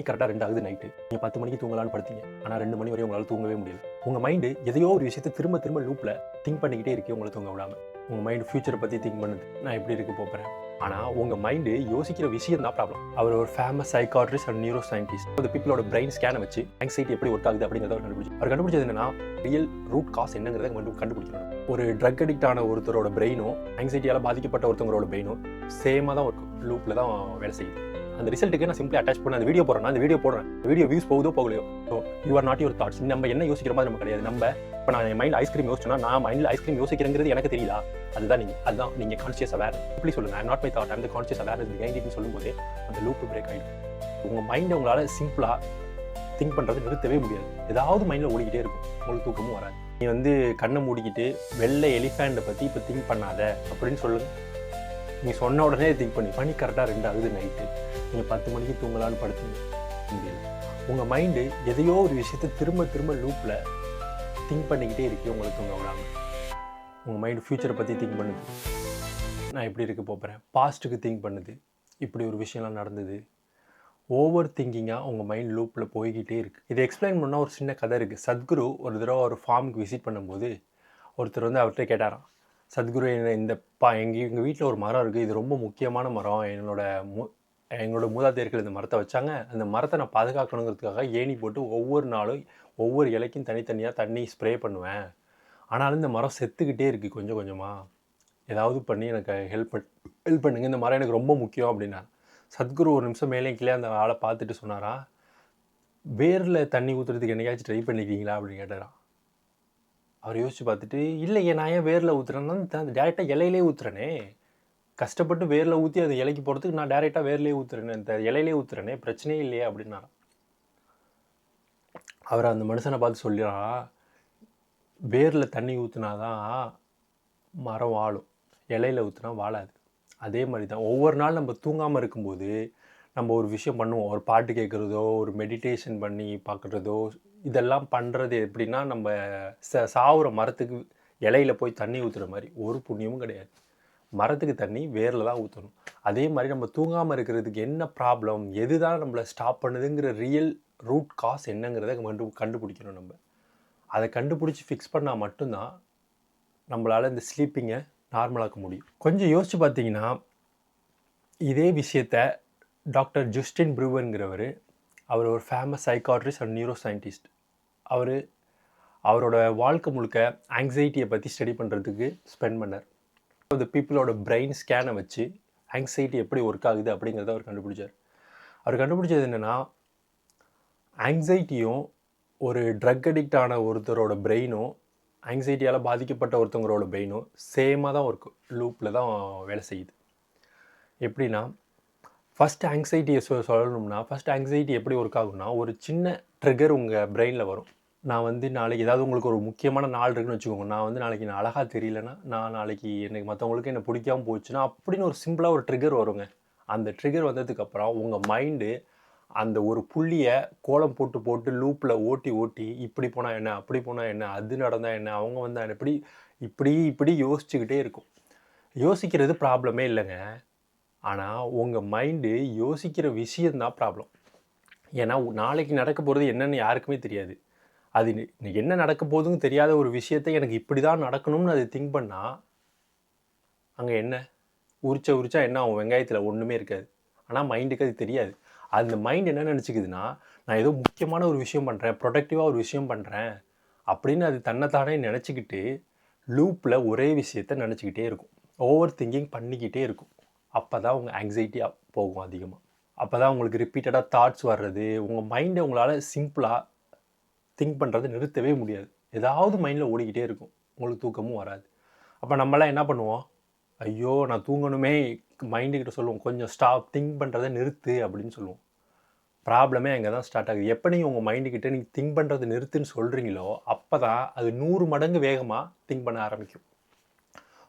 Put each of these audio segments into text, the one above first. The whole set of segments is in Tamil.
கரெக்டாக 2 ஆகுது நைட்டு. நீங்க 10 மணிக்கு தூங்கலான்னு படுத்தீங்க. ஆனா 2 மணி வரையும் உங்களால தூங்கவே முடியல. உங்க மைண்டு எதையோ ஒரு விஷயத்த திரும்ப திரும்ப லூப்ல திங்க் பண்ணிக்கிட்டே இருக்கு உங்கள தூங்க விடாம. உங்க மைண்ட் ஃபியூச்சர பத்தி திங்க் பண்ணுது. நான் எப்படி இருக்க போறேன். ஆனா உங்க மைண்டு யோசிக்கிற விஷயம் தான் ப்ராப்ளம். அவர் ஒரு famous psychiatrist and neuro scientist. அந்த பீப்பிளோட பிரெயின் ஸ்கேனை வச்சு ஆங்ஸைட்டி எப்படி ஒர்க் ஆகுது அப்படிங்கிறத அவர் கண்டுபிடிச்சார். அவர் கண்டுபிடிச்சது என்னன்னா ரியல் ரூட் காஸ் என்னங்கிறத கண்டுபிடிக்கணும். ஒரு ட்ரக் அடிக்ட் ஆன ஒருத்தரோட பிரெயினும் ஆங்ஸைட்டியால பாதிக்கப்பட்ட ஒருத்தவங்களோட பிரெயினும் சேமா தான் ஒர்க் லூப்ல தான் வேலை செய்யுது. அந்த ரிசல்ட்டுக்கு நான் சிம்பிளி அட்டாச் பண்ண அந்த வீடியோ போடுறேன். அந்த வீடியோ போடுறேன். வீடியோ வியூஸ் போகுதோ போகலையோ. So you are not your thoughts. நம்ம என்ன யோசிக்கிற மாதிரி நம்ம கிடையாது. நம்ம இப்போ நான் என் மைண்டில் ஐஸ்கிரீம் யோசிச்சேன்னா நான் மைண்டில் ஐஸ்கிரீம் யோசிக்கிறேங்கிறது எனக்கு தெரியல. அதுதான் நீங்கள் கான்ஷியஸ் அவேர். இப்படி சொல்லுங்கள். I'm not my thought. I'm the conscious awareness behind இட்னு சொல்லும்போது அந்த லூப் பிரேக் ஆகிடும். உங்கள் மைண்டை உங்களால் சிம்பிளாக திங்க் பண்ணுறது நிறுத்தவே முடியாது. ஏதாவது மைண்டில் ஓடிக்கிட்டே இருக்கும். உங்களுக்கு தூக்கமும் வராது. நீ கண்ணை மூடிக்கிட்டு வெள்ளை எலிஃபேண்டை பற்றி இப்போ திங்க் பண்ணாத அப்படின்னு சொல்லுங்கள். நீ சொன்ன உடனே திங்க் பண்ணி கரெக்டாக 2 ஆகுது நைட்டு. நீங்கள் 10 மணிக்கு தூங்கலான்னு படுத்தீங்க முடியல. உங்கள் மைண்டு எதையோ ஒரு விஷயத்தை திரும்ப திரும்ப லூப்பில் திங்க் பண்ணிக்கிட்டே இருக்கு உங்களுக்கு தூங்க விடாமல். உங்கள் மைண்டு ஃப்யூச்சரை பற்றி திங்க் பண்ணுது. நான் எப்படி இருக்க போகிறேன். பாஸ்ட்டுக்கு திங்க் பண்ணுது. இப்படி ஒரு விஷயம்லாம் நடந்தது. ஓவர் திங்கிங்காக உங்கள் மைண்ட் லூப்பில் போய்கிட்டே இருக்குது. இதை எக்ஸ்பிளைன் பண்ணால் ஒரு சின்ன கதை இருக்குது. சத்குரு ஒரு தடவை ஒரு ஃபார்முக்கு விசிட் பண்ணும்போது ஒருத்தர் அவர்கிட்ட கேட்டாராம், சத்குரு எங்கள் வீட்டில் ஒரு மரம் இருக்குது. இது ரொம்ப முக்கியமான மரம். எங்களோட மூதாதையர்கள் இந்த மரத்தை வச்சாங்க. அந்த மரத்தை நான் பாதுகாக்கணுங்கிறதுக்காக ஏணி போட்டு ஒவ்வொரு நாளும் ஒவ்வொரு இலைக்கும் தனித்தனியாக தண்ணி ஸ்ப்ரே பண்ணுவேன். ஆனாலும் இந்த மரம் செத்துக்கிட்டே இருக்குது கொஞ்சம் கொஞ்சமாக. ஏதாவது பண்ணி எனக்கு ஹெல்ப் பண்ணுங்க. இந்த மரம் எனக்கு ரொம்ப முக்கியம் அப்படின்னா. சத்குரு ஒரு நிமிஷம் மேலே கீழே அந்த ஆளை பார்த்துட்டு சொன்னாரா, வேரில் தண்ணி ஊற்றுறதுக்கு என்னைக்காச்சும் ட்ரை பண்ணிக்கிறீங்களா அப்படின்னு கேட்டாராம். அவர் யோசிச்சு பார்த்துட்டு, இல்லையே நான் ஏன் வேரில் ஊற்றுறேன்னா டேரெக்டாக இலையிலே ஊற்றுறேனே. கஷ்டப்பட்டு வேரில் ஊற்றி அது இலைக்கு போகிறதுக்கு நான் டேரெக்டாக வேர்லேயே ஊற்றுறேனே, இந்த இலையிலே ஊற்றுறேனே, பிரச்சனையே இல்லையே அப்படின்னாராம். அவர் அந்த மனுஷனை பார்த்து சொல்லிடுறான், வேரில் தண்ணி ஊற்றுனாதான் மரம் வாழும், இலையில ஊற்றுனா வாழாது. அதே மாதிரி தான் ஒவ்வொரு நாள் நம்ம தூங்காமல் இருக்கும்போது நம்ம ஒரு விஷயம் பண்ணுவோம். ஒரு பாட்டு கேட்குறதோ, ஒரு மெடிடேஷன் பண்ணி பார்க்குறதோ, இதெல்லாம் பண்ணுறது எப்படின்னா நம்ம சாவுற மரத்துக்கு இலையில போய் தண்ணி ஊற்றுற மாதிரி ஒரு புண்ணியமும் கிடையாது. மரத்துக்கு தண்ணி வேரில் தான் ஊற்றணும். அதே மாதிரி நம்ம தூங்காமல் இருக்கிறதுக்கு என்ன ப்ராப்ளம், எது தான் நம்மளை ஸ்டாப் பண்ணுதுங்கிற ரியல் ரூட் காஸ் என்னங்கிறத கண்டுபிடிக்கணும். நம்ம அதை கண்டுபிடிச்சி ஃபிக்ஸ் பண்ணால் மட்டும்தான் நம்மளால் இந்த ஸ்லீப்பிங்கை நார்மலாக்க முடியும். கொஞ்சம் யோசித்து பார்த்தீங்கன்னா, இதே விஷயத்த டாக்டர் ஜஸ்டின் ப்ரூவர்ங்கிறவர், அவர் ஒரு famous psychiatrist and neuro scientist. அவரோட வாழ்க்கை முழுக்க ஆங்ஸைட்டியை பற்றி ஸ்டடி பண்ணுறதுக்கு ஸ்பெண்ட் பண்ணார். அந்த பீப்புளோட பிரெயின் ஸ்கேனை வச்சு ஆங்ஸைட்டி எப்படி ஒர்க் ஆகுது அப்படிங்கிறத அவர் கண்டுபிடிச்சார். அவர் கண்டுபிடிச்சது என்னென்னா, ஆங்ஸைட்டியும் ஒரு ட்ரக் அடிக்ட் ஆன ஒருத்தரோட பிரெயினும் ஆங்ஸைட்டியால் பாதிக்கப்பட்ட ஒருத்தவங்களோட பிரெயினும் சேமாக தான் ஒர்க் லூப்பில் தான் வேலை செய்யுது. எப்படின்னா, ஃபஸ்ட் ஆங்ஸைட்டியை சொல்லணும்னா, ஃபஸ்ட் ஆங்ஸைட்டி எப்படி ஒர்க் ஆகும்னா, ஒரு சின்ன ட்ரிகர் உங்கள் பிரெயினில் வரும். நான் நாளைக்கு ஏதாவது உங்களுக்கு ஒரு முக்கியமான நாள் இருக்குன்னு வச்சுக்கோங்க. நாளைக்கு நான் அழகாக தெரியலன்னா, நான் நாளைக்கு எனக்கு மற்றவங்களுக்கு என்ன பிடிக்காமல் போச்சுன்னா அப்படின்னு ஒரு சிம்பிளாக ஒரு ட்ரிகர் வருங்க. அந்த ட்ரிகர் வந்ததுக்கப்புறம் உங்கள் மைண்டு அந்த ஒரு புள்ளியை கோலம் போட்டு லூப்பில் ஓட்டி இப்படி போனால் என்ன, அப்படி போனால் என்ன, அது நடந்தால் என்ன, அவங்க வந்தால் என்ன, இப்படி யோசிச்சுக்கிட்டே இருக்கும். யோசிக்கிறது ப்ராப்ளமே இல்லைங்க. ஆனால் உங்கள் மைண்டு யோசிக்கிற விஷயந்தான் ப்ராப்ளம். ஏன்னா நாளைக்கு நடக்க போகிறது என்னன்னு யாருக்குமே தெரியாது. அது என்ன நடக்க போகுதுன்னு தெரியாத ஒரு விஷயத்தை எனக்கு இப்படி தான் நடக்கணும்னு அது திங்க் பண்ணால் அங்கே என்ன உரிச்சா என்ன ஆகும், வெங்காயத்தில் ஒன்றுமே இருக்காது. ஆனால் மைண்டுக்கு அது தெரியாது. அந்த மைண்ட் என்ன நினச்சிக்குதுன்னா, நான் ஏதோ முக்கியமான ஒரு விஷயம் பண்ணுறேன், ப்ரொடக்டிவாக ஒரு விஷயம் பண்ணுறேன் அப்படின்னு அது தன்னைத்தானே நினச்சிக்கிட்டு லூப்பில் ஒரே விஷயத்தை நினச்சிக்கிட்டே இருக்கும். ஓவர் திங்கிங் பண்ணிக்கிட்டே இருக்கும். அப்போ தான் உங்கள் ஆங்ஸைட்டியாக போகும் அதிகமாக. அப்போ தான் உங்களுக்கு ரிப்பீட்டடாக தாட்ஸ் வர்றது. உங்கள் மைண்டை உங்களால் சிம்பிளாக திங்க் பண்ணுறது நிறுத்தவே முடியாது. ஏதாவது மைண்டில் ஓடிக்கிட்டே இருக்கும். உங்களுக்கு தூக்கமும் வராது. அப்போ நம்மளாம் என்ன பண்ணுவோம், ஐயோ நான் தூங்கணுமே, மைண்டுக்கிட்ட சொல்லுவோம், கொஞ்சம் ஸ்டாப், திங்க் பண்ணுறதை நிறுத்து அப்படின்னு சொல்லுவோம். ப்ராப்ளமே அங்கே தான் ஸ்டார்ட் ஆகுது. எப்போ நீங்கள் உங்கள் மைண்டுக்கிட்ட நீங்கள் திங்க் பண்ணுறது நிறுத்துன்னு சொல்கிறீங்களோ அப்போ தான் அது 100 மடங்கு வேகமாக திங்க் பண்ண ஆரம்பிக்கும்.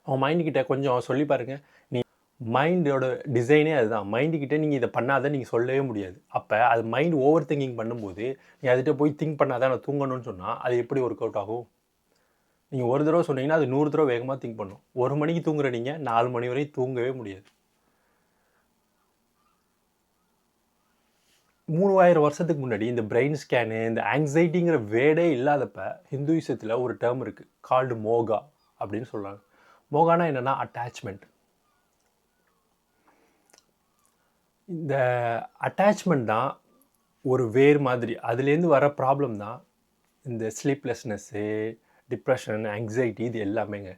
உங்கள் மைண்டுக்கிட்ட கொஞ்சம் சொல்லி பாருங்கள். மைண்டோட டிசைனே அதுதான். மைண்டுக்கிட்ட நீங்கள் இதை பண்ணாத நீங்கள் சொல்லவே முடியாது. அப்போ அது மைண்ட் ஓவர் திங்கிங் பண்ணும்போது நீ அதுகிட்ட போய் திங்க் பண்ணாதான் நான் தூங்கணும்னு சொன்னால் அது எப்படி ஒர்க் அவுட் ஆகும்? நீங்கள் ஒரு தடவை சொன்னீங்கன்னா அது 100 தடவை வேகமாக திங்க் பண்ணும். 1 மணிக்கு தூங்குற நீங்கள் 4 மணி வரையும் தூங்கவே முடியாது. 3000 வருஷத்துக்கு முன்னாடி இந்த பிரெயின் ஸ்கேனு, இந்த ஆங்ஸைட்டிங்கிற வேர்டே இல்லாதப்ப ஹிந்துயிசத்தில் ஒரு டேர்ம் இருக்குது கால்டு மோகா அப்படின்னு சொல்கிறாங்க. மோகானா என்னென்னா அட்டாச்மெண்ட். இந்த அட்டாச்மெண்ட் தான் ஒரு வேர் மாதிரி. அதுலேருந்து வர ப்ராப்ளம் தான் இந்த ஸ்லீப்லெஸ்னஸ்ஸு, டிப்ரெஷன், ஆங்ஸைட்டி, இது எல்லாமேங்க.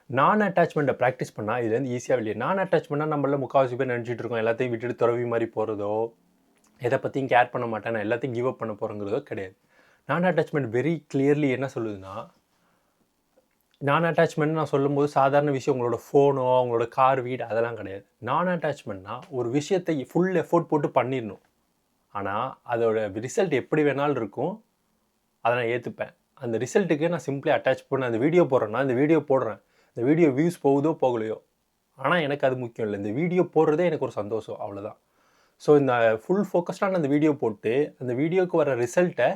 நான் அட்டாச்மெண்ட்டை ப்ராக்டிஸ் பண்ணால் இதுலேருந்து ஈஸியாக வெளியே. நான் அட்டாச்மெண்ட்னா நம்மள முக்கால்வாசி பேர் நினச்சிட்டு இருக்கோம் எல்லாத்தையும் விட்டுட்டு துறவி மாதிரி போகிறதோ, எதை பற்றியும் கேர் பண்ண மாட்டேன், நான் எல்லாத்தையும் கிவ் அப் பண்ண போகிறோங்கிறதோ கிடையாது. நான் அட்டாச்மெண்ட் வெரி கிளியர்லி என்ன சொல்லுதுன்னா, நான் அட்டாச்மெண்ட் நான் சொல்லும்போது சாதாரண விஷயம் உங்களோட ஃபோனோ, உங்களோட கார், வீடு அதெல்லாம் கிடையாது. நான் அட்டாச்மெண்ட்னா ஒரு விஷயத்தை ஃபுல் எஃபோர்ட் போட்டு பண்ணிடணும். ஆனால் அதோட ரிசல்ட் எப்படி வேணாலும் இருக்கும், அதை நான் ஏற்றுப்பேன். அந்த ரிசல்ட்டுக்கு நான் சிம்பிளி அட்டாச் பண்ண அந்த வீடியோ போடுறேன்னா இந்த வீடியோ போடுறேன், இந்த வீடியோ வியூஸ் போகுதோ போகலையோ, ஆனால் எனக்கு அது முக்கியம் இல்லை. இந்த வீடியோ போடுறதே எனக்கு ஒரு சந்தோஷம், அவ்வளோதான். ஸோ இந்த ஃபுல் ஃபோக்கஸ்டான அந்த வீடியோ போட்டு அந்த வீடியோவுக்கு வர ரிசல்ட்டை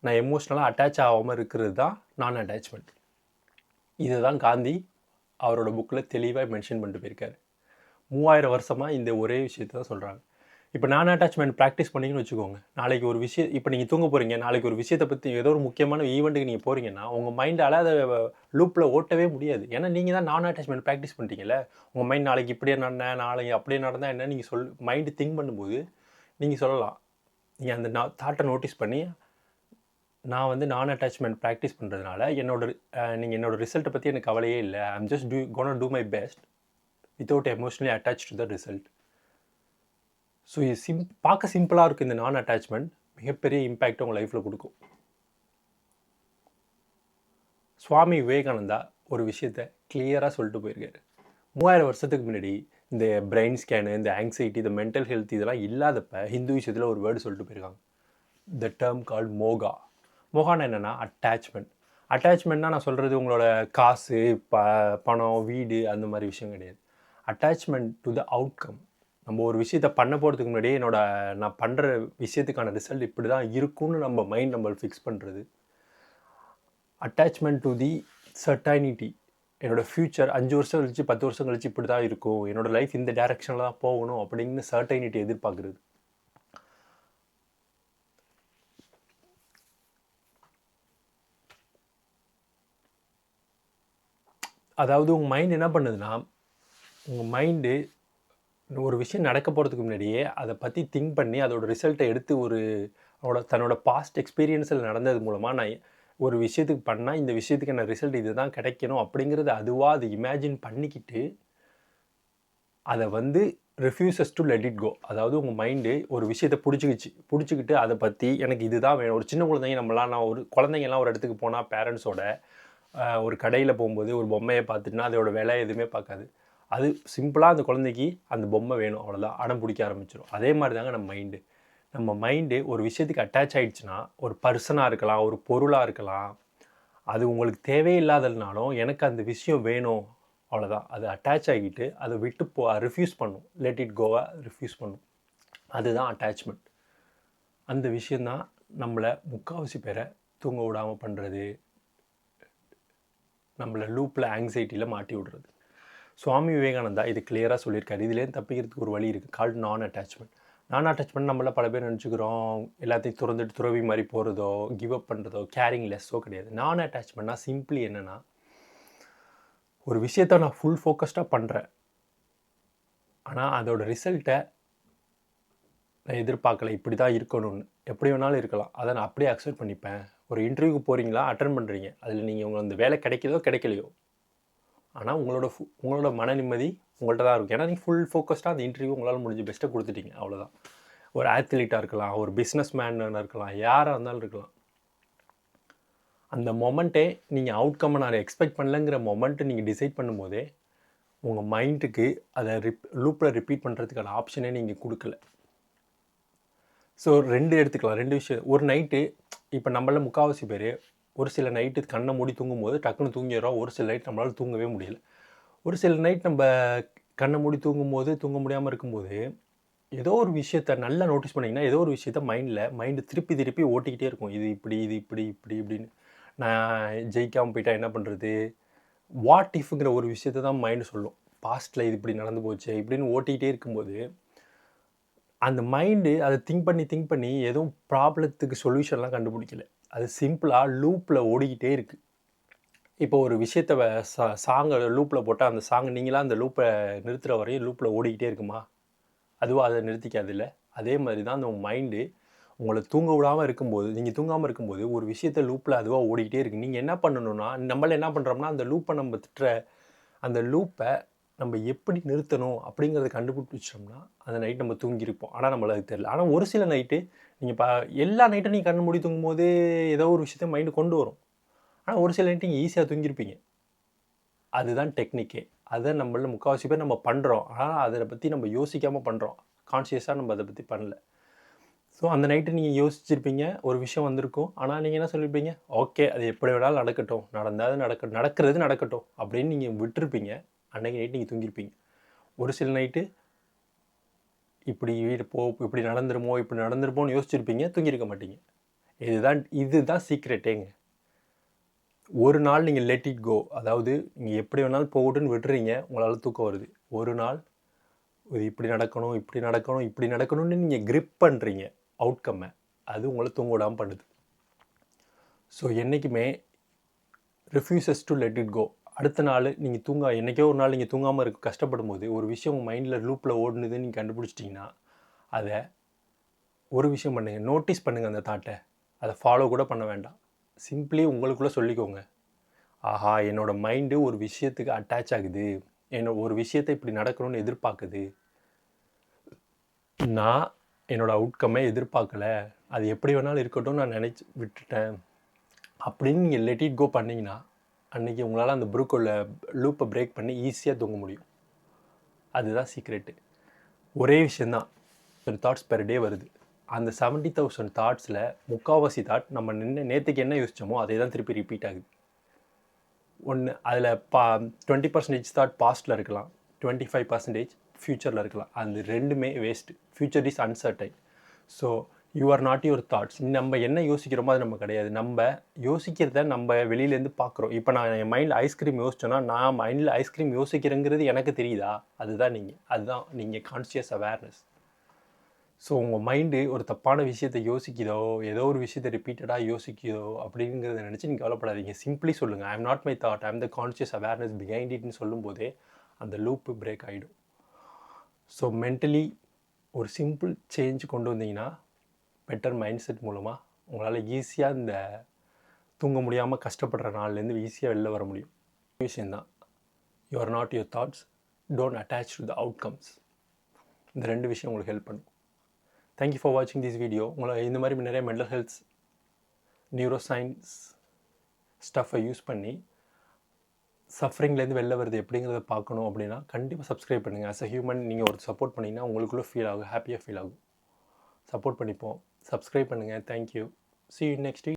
நான் எமோஷ்னலாக அட்டாச் ஆகாமல் இருக்கிறது தான் நான் அட்டாச்மெண்ட். இதை தான் காந்தி அவரோட புக்கில் தெளிவாக மென்ஷன் பண்ணிட்டு போயிருக்காரு. 3000 வருஷமாக இந்த ஒரே விஷயத்தை தான் சொல்கிறாங்க. இப்போ நான் அட்டாச்மெண்ட் ப்ராக்டிஸ் பண்ணிங்கன்னு வச்சுக்கோங்க. நாளைக்கு ஒரு விஷயம் இப்போ நீங்கள் தூங்க போகிறீங்க, நாளைக்கு ஒரு விஷயத்தை பற்றி ஏதோ ஒரு முக்கியமான ஈவெண்ட்டுக்கு நீங்கள் போகிறீங்கன்னா உங்கள் மைண்டால் அதை லூப்பில் ஓட்டவே முடியாது. ஏன்னா நீங்கள் தான் நான் அட்டாச்மெண்ட் ப்ராக்டிஸ் பண்ணிட்டீங்கல்ல. உங்கள் மைண்ட் நாளைக்கு இப்படியே நடந்தேன், நாளைக்கு அப்படியே நடந்தால் என்ன நீங்கள் மைண்டு திங்க் பண்ணும்போது நீங்கள் சொல்லலாம். நீங்கள் அந்த தாட்டை நோட்டீஸ் பண்ணி நான் வந்து நான் அட்டாச்மெண்ட் ப்ராக்டிஸ் பண்ணுறதுனால நீங்கள் என்னோடய ரிசல்ட்டை பற்றி எனக்கு கவலையே இல்லை. I'm just gonna do my best without emotionally attach to the result. So இது பார்க்க சிம்பிளாக இருக்குது. இந்த நான் அட்டாச்மெண்ட் மிகப்பெரிய இம்பேக்ட் உங்கள் லைஃப்பில் கொடுக்கும். சுவாமி விவேகானந்தா ஒரு விஷயத்தை கிளியராக சொல்லிட்டு போயிருக்காரு. 3000 வருஷத்துக்கு முன்னாடி இந்த பிரெயின் ஸ்கேனு, இந்த ஆங்ஸைட்டி, இந்த மென்டல் ஹெல்த் இதெல்லாம் இல்லாதப்ப ஹிந்துயிசத்தில் ஒரு வேர்டு சொல்லிட்டு போயிருக்காங்க. The term called moha. மோகானா என்னென்னா அட்டாச்மெண்ட். அட்டாச்மெண்ட்னா நான் சொல்கிறது உங்களோட காசு, பணம், வீடு அந்த மாதிரி விஷயம் கிடையாது. Attachment to the outcome. நம்ம ஒரு விஷயத்தை பண்ண போகிறதுக்கு முன்னாடியே நான் பண்ணுற விஷயத்துக்கான ரிசல்ட் இப்படி தான் இருக்கும்னு நம்ம மைண்ட் நம்ம ஃபிக்ஸ் பண்ணுறது. Attachment to the certainty. என்னோடய ஃப்யூச்சர் 5 வருஷம் கழிச்சு 10 வருஷம் கழிச்சு இப்படி தான் இருக்கும், என்னோடய லைஃப் இந்த டைரெக்ஷனில் தான் போகணும் அப்படின்னு சர்டைனிட்டி எதிர்பார்க்குறது. அதாவது உங்கள் மைண்ட் என்ன பண்ணுதுன்னா, உங்கள் மைண்டு ஒரு விஷயம் நடக்க போகிறதுக்கு முன்னாடியே அதை பற்றி திங்க் பண்ணி அதோட ரிசல்ட்டை எடுத்து தன்னோட பாஸ்ட் எக்ஸ்பீரியன்ஸில் நடந்தது மூலமாக நான் ஒரு விஷயத்துக்கு பண்ணால் இந்த விஷயத்துக்கு என்ன ரிசல்ட் இது தான் கிடைக்கணும் அப்படிங்கிறது அதுவாக அதை இமேஜின் பண்ணிக்கிட்டு அதை வந்து refuses to let it go. அதாவது உங்கள் மைண்டு ஒரு விஷயத்தை பிடிச்சிக்கிட்டு அதை பற்றி எனக்கு இது தான் வேணும். ஒரு சின்ன குழந்தைங்க நான் ஒரு குழந்தைங்கலாம் ஒரு இடத்துக்கு போனால் பேரண்ட்ஸோட ஒரு கடையில் போகும்போது ஒரு பொம்மையை பார்த்துட்டுனா அதோட விலை எதுவுமே பார்க்காது. அது சிம்பிளாக அந்த குழந்தைக்கு அந்த பொம்மை வேணும், அவ்வளோதான். அடம் பிடிக்க ஆரம்பிச்சிடும். அதே மாதிரி தாங்க நம்ம மைண்டு ஒரு விஷயத்துக்கு அட்டாச் ஆகிடுச்சுன்னா, ஒரு பர்சனாக இருக்கலாம், ஒரு பொருளாக இருக்கலாம், அது உங்களுக்கு தேவையில்லாததுனாலும் எனக்கு அந்த விஷயம் வேணும், அவ்வளோதான். அது அட்டாச் ஆகிட்டு அதை விட்டு ரிஃப்யூஸ் பண்ணும். லெட் இட் கோவை ரிஃப்யூஸ் பண்ணும். அதுதான் அட்டாச்மெண்ட். அந்த விஷயந்தான் நம்மளை முக்கால்வாசி பேரை தூங்க விடாமல் பண்ணுறது, நம்மளை லூப்பில் ஆங்ஸைட்டியில் மாட்டி விடுறது. சுவாமி விவேகானந்தா இது கிளியராக சொல்லியிருக்காரு. இதுலேருந்து தப்பிக்கிறதுக்கு ஒரு வழி இருக்குது, கால்டு நான் அட்டாச்மெண்ட். நான் அட்டாச்மெண்ட் நம்மள பல பேர் நினச்சிக்கிறோம் எல்லாத்தையும் துறந்துட்டு துறவி மாதிரி போகிறதோ, கிவ் அப் பண்ணுறதோ, கேரிங் லெஸ்ஸோ கிடையாது. நான் அட்டாச்மெண்ட்னா சிம்பிளி என்னென்னா, ஒரு விஷயத்த நான் ஃபுல் ஃபோக்கஸ்டாக பண்ணுறேன், ஆனால் அதோட ரிசல்ட்டை நான் எதிர்பார்க்கல, இப்படி தான் இருக்கணும்னு. எப்படி வேணாலும் இருக்கலாம், அதை நான் அப்படியே அக்செப்ட் பண்ணிப்பேன். ஒரு இன்டர்வியூக்கு போகிறீங்களா, அட்டன் பண்ணுறீங்க, அதில் நீங்கள் உங்களுக்கு அந்த வேலை கிடைக்குதோ கிடைக்கலையோ, ஆனால் உங்களோட மன நிம்மதி உங்கள்கிட்ட தான் இருக்கும். ஏன்னா நீங்கள் ஃபுல் ஃபோக்கஸ்டாக அந்த இன்டர்வியூ உங்களால் முடிஞ்ச பெஸ்ட்டை கொடுத்துட்டீங்க, அவ்வளோதான். ஒரு ஆத்லீட்டாக இருக்கலாம், ஒரு பிஸ்னஸ் மேனாக இருக்கலாம், யாராக இருந்தாலும் இருக்கலாம். அந்த மொமெண்ட்டே நீங்கள் அவுட்கம்மை நான் எக்ஸ்பெக்ட் பண்ணலங்கிற மொமெண்ட்டை நீங்கள் டிசைட் பண்ணும்போதே உங்கள் மைண்டுக்கு அதை லூப்பில் ரிப்பீட் பண்ணுறதுக்கான ஆப்ஷனே நீங்கள் கொடுக்கல. ஸோ 2 எடுத்துக்கலாம், 2 விஷயம். ஒரு நைட்டு இப்போ நம்மள முக்கால்வாசி பேர் ஒரு சில நைட்டு கண்ணை மூடி தூங்கும்போது டக்குன்னு தூங்கிடுறோம். ஒரு சில நைட் நம்மளால் தூங்கவே முடியல. ஒரு சில நைட் நம்ம கண்ணை மூடி தூங்க முடியாமல் இருக்கும்போது ஏதோ ஒரு விஷயத்த நல்லா நோட்டீஸ் பண்ணிங்கன்னா ஏதோ ஒரு விஷயத்த மைண்டு திருப்பி ஓட்டிக்கிட்டே இருக்கும். இது இப்படி இப்படின்னு. நான் ஜெயிக்காமல் போயிட்டா என்ன பண்ணுறது, வாட் இஃப்ங்கிற ஒரு விஷயத்த தான் மைண்டு சொல்லும். பாஸ்ட்டில் இது இப்படி நடந்து போச்சு இப்படின்னு ஓட்டிக்கிட்டே இருக்கும்போது அந்த மைண்டு அதை திங்க் பண்ணி எதுவும் ப்ராப்ளத்துக்கு சொல்யூஷன்லாம் கண்டுபிடிக்கல. அது சிம்பிளாக லூப்பில் ஓடிக்கிட்டே இருக்குது. இப்போ ஒரு விஷயத்த சாங்கை லூப்பில் போட்டால் அந்த சாங் நீங்களாம் அந்த லூப்பை நிறுத்துகிற வரையும் லூப்பில் ஓடிக்கிட்டே இருக்குமா? அதுவாக அதை நிறுத்திக்காது இல்லை. அதே மாதிரி தான் அந்த மைண்டு உங்களை தூங்க விடாமல் இருக்கும்போது, நீங்கள் தூங்காமல் இருக்கும்போது ஒரு விஷயத்த லூப்பில் அதுவாக ஓடிக்கிட்டே இருக்குது. நீங்கள் என்ன பண்ணணும்னா, நம்மள என்ன பண்ணுறோம்னா அந்த லூப்பை நம்ம திட்டுற அந்த லூப்பை நம்ம எப்படி நிறுத்தணும் அப்படிங்கிறத கண்டுபிடிச்சோம்னா அந்த நைட் நம்ம தூங்கியிருப்போம். ஆனால் நம்மளுக்கு அது தெரியல. ஆனால் ஒரு சில நைட்டு நீங்கள் எல்லா நைட்டும் நீங்கள் கண்ணு மூடி தூங்கும்போது ஏதோ ஒரு விஷயத்த மைண்டு கொண்டு வரும். ஆனால் ஒரு சில நைட்டு நீங்கள் ஈஸியாக தூங்கியிருப்பீங்க. அதுதான் டெக்னிக்கே. அதை நம்மள முக்கால்வாசி பேர் நம்ம பண்ணுறோம். ஆனால் அதை பற்றி நம்ம யோசிக்காமல் பண்ணுறோம். கான்ஷியஸாக நம்ம அதை பற்றி பண்ணல. ஸோ அந்த நைட்டு நீங்கள் யோசிச்சிருப்பீங்க, ஒரு விஷயம் வந்திருக்கும். ஆனால் நீங்கள் என்ன சொல்லியிருப்பீங்க, ஓகே அது எப்படி வேணாலும் நடக்கட்டும், நடக்கிறது நடக்கட்டும் அப்படின்னு நீங்கள் விட்டுருப்பீங்க. அன்றைக்கி நைட்டு நீங்கள் தூங்கியிருப்பீங்க. ஒரு சில நைட்டு இப்படி நடந்துருமோன்னு யோசிச்சிருப்பீங்க, தூங்கியிருக்க மாட்டீங்க. இதுதான் சீக்ரெட்டேங்க. ஒரு நாள் நீங்கள் லெட் இட் கோ, அதாவது நீங்கள் எப்படி வேணாலும் போகட்டுன்னு விட்டுறீங்க, உங்களால் தூக்கம் வருது. ஒரு நாள் இப்படி நடக்கணும்னு நீங்கள் கிரிப் பண்ணுறீங்க அவுட்கம்மை, அது உங்களை தூங்க விடாமல் பண்ணுது. ஸோ என்றைக்குமே ரிஃப்யூசஸ் டு லெட் இட் கோ. அடுத்த நாள் நீங்கள் என்றைக்கோ ஒரு நாள் நீங்கள் தூங்காமல் இருக்க கஷ்டப்படும் போது ஒரு விஷயம் உங்கள் மைண்டில் லூப்பில் ஓடுனதுன்னு நீங்கள் கண்டுபிடிச்சிட்டிங்கன்னா அதை ஒரு விஷயம் பண்ணுங்கள், நோட்டீஸ் பண்ணுங்கள் அந்த தாட்டை. அதை ஃபாலோ கூட பண்ண வேண்டாம். சிம்பிளி உங்களுக்குள்ளே சொல்லிக்கோங்க, ஆஹா என்னோடய மைண்டு ஒரு விஷயத்துக்கு அட்டாச் ஆகுது, ஒரு விஷயத்தை இப்படி நடக்கணும்னு எதிர்பார்க்குது, நான் என்னோடய அவுட்கம்மை எதிர்பார்க்கலை, அது எப்படி வேணாலும் இருக்கட்டும் நான் நினச்சி விட்டுட்டேன் அப்படின்னு நீங்கள் லெட் இட் கோ பண்ணிங்கன்னா அன்றைக்கி உங்களால் அந்த லூப்பை பிரேக் பண்ணி ஈஸியாக தூங்க முடியும். அதுதான் சீக்ரெட்டு. ஒரே விஷயந்தான், ஒரு தாட்ஸ் பெர் டே வருது. அந்த 70,000 தாட்ஸில் முக்கால்வாசி தாட் நம்ம நேற்றுக்கு என்ன யோசித்தோமோ அதே தான் திருப்பி ரிப்பீட் ஆகுது. அதில் 20% தாட் பாஸ்ட்டில் இருக்கலாம், 25% ஃப்யூச்சரில் இருக்கலாம். அந்த ரெண்டுமே waste. Future is uncertain. So you are not your thoughts. நம்ம என்ன யோசிக்கிறோமோ அது நம்ம கிடையாது. நம்ம யோசிக்கிறத நம்ம வெளியிலேருந்து பார்க்குறோம். இப்போ நான் என் மைண்டில் ஐஸ்கிரீம் யோசிச்சேன்னா நான் மைண்டில் ஐஸ்கிரீம் யோசிக்கிறேங்கிறது எனக்கு தெரியுதா? அதுதான் நீங்கள் கான்ஷியஸ் அவேர்னஸ். ஸோ உங்கள் மைண்டு ஒரு தப்பான விஷயத்தை யோசிக்குதோ, ஏதோ ஒரு விஷயத்தை ரிப்பீட்டடாக யோசிக்குதோ அப்படிங்கிறத நினச்சி நீங்கள் கவலைப்படாதீங்க. சிம்பிளி சொல்லுங்கள், I am not my thought, I am the conscious awareness behind இட்னு சொல்லும்போதே அந்த லூப்பு பிரேக் ஆகிடும். ஸோ மென்டலி ஒரு சிம்பிள் சேஞ்ச் கொண்டு வந்தீங்கன்னா பெட்டர் மைண்ட் செட் மூலமாக உங்களால் ஈஸியாக இந்த தூங்க முடியாமல் கஷ்டப்படுற நாள்லேருந்து ஈஸியாக வெளில வர முடியும். விஷயந்தான், you are not your thoughts, don't attach to the outcomes. இந்த ரெண்டு விஷயம் உங்களுக்கு ஹெல்ப் பண்ணும். தேங்க்யூ ஃபார் வாட்சிங் திஸ் வீடியோ. உங்களை இந்த மாதிரி நிறைய மென்டல் ஹெல்த், நியூரோ சயின்ஸ் ஸ்டஃப்பை யூஸ் பண்ணி சஃபரிங்லேருந்து வெளில வருது எப்படிங்கிறத பார்க்கணும் அப்படின்னா கண்டிப்பாக சப்ஸ்கிரைப் பண்ணுங்கள். ஆஸ் அ ஹியூமன் நீங்கள் ஒரு சப்போர்ட் பண்ணிங்கன்னா உங்களுக்குள்ளே ஃபீல் ஆகும், ஹாப்பியாக ஃபீல் ஆகும். சப்போர்ட் பண்ணிப்போம். சப்ஸ்கிரைப் பண்ணுங்கள். Thank you. See you next week.